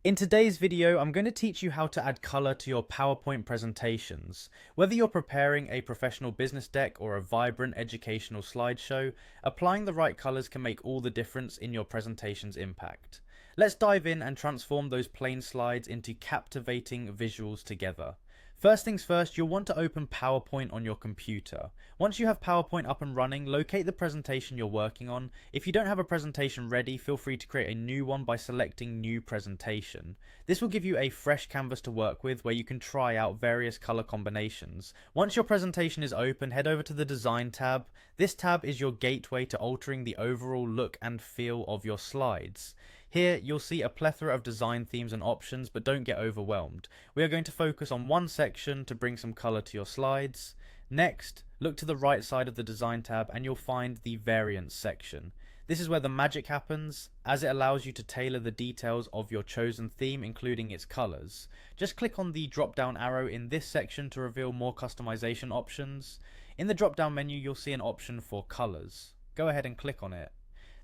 In today's video, I'm going to teach you how to add color to your PowerPoint presentations. Whether you're preparing a professional business deck or a vibrant educational slideshow, applying the right colors can make all the difference in your presentation's impact. Let's dive in and transform those plain slides into captivating visuals together. First things first, you'll want to open PowerPoint on your computer. Once you have PowerPoint up and running, locate the presentation you're working on. If you don't have a presentation ready, feel free to create a new one by selecting New Presentation. This will give you a fresh canvas to work with where you can try out various color combinations. Once your presentation is open, head over to the Design tab. This tab is your gateway to altering the overall look and feel of your slides. Here, you'll see a plethora of design themes and options, but don't get overwhelmed. We are going to focus on one section to bring some color to your slides. Next, look to the right side of the Design tab and you'll find the Variants section. This is where the magic happens, as it allows you to tailor the details of your chosen theme, including its colors. Just click on the drop-down arrow in this section to reveal more customization options. In the drop-down menu, you'll see an option for colors. Go ahead and click on it.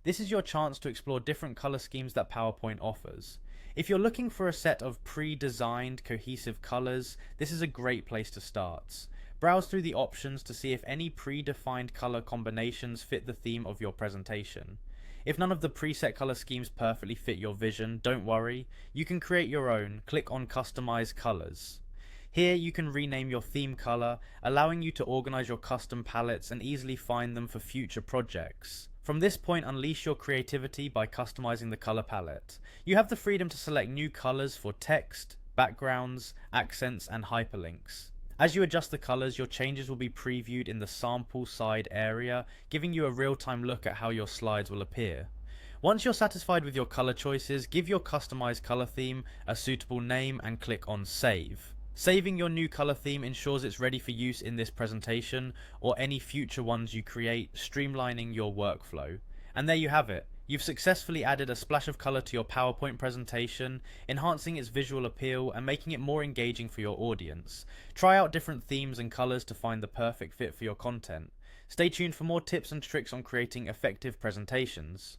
This is your chance to explore different color schemes that PowerPoint offers. If you're looking for a set of pre-designed cohesive colors, this is a great place to start. Browse through the options to see if any predefined color combinations fit the theme of your presentation. If none of the preset color schemes perfectly fit your vision, don't worry. You can create your own. Click on Customize Colors. Here you can rename your theme color, allowing you to organize your custom palettes and easily find them for future projects. From this point, unleash your creativity by customizing the color palette. You have the freedom to select new colors for text, backgrounds, accents, and hyperlinks. As you adjust the colors, your changes will be previewed in the sample side area, giving you a real-time look at how your slides will appear. Once you're satisfied with your color choices, give your customized color theme a suitable name and click on Save. Saving your new color theme ensures it's ready for use in this presentation or any future ones you create, streamlining your workflow. And there you have it. You've successfully added a splash of color to your PowerPoint presentation, enhancing its visual appeal and making it more engaging for your audience. Try out different themes and colors to find the perfect fit for your content. Stay tuned for more tips and tricks on creating effective presentations.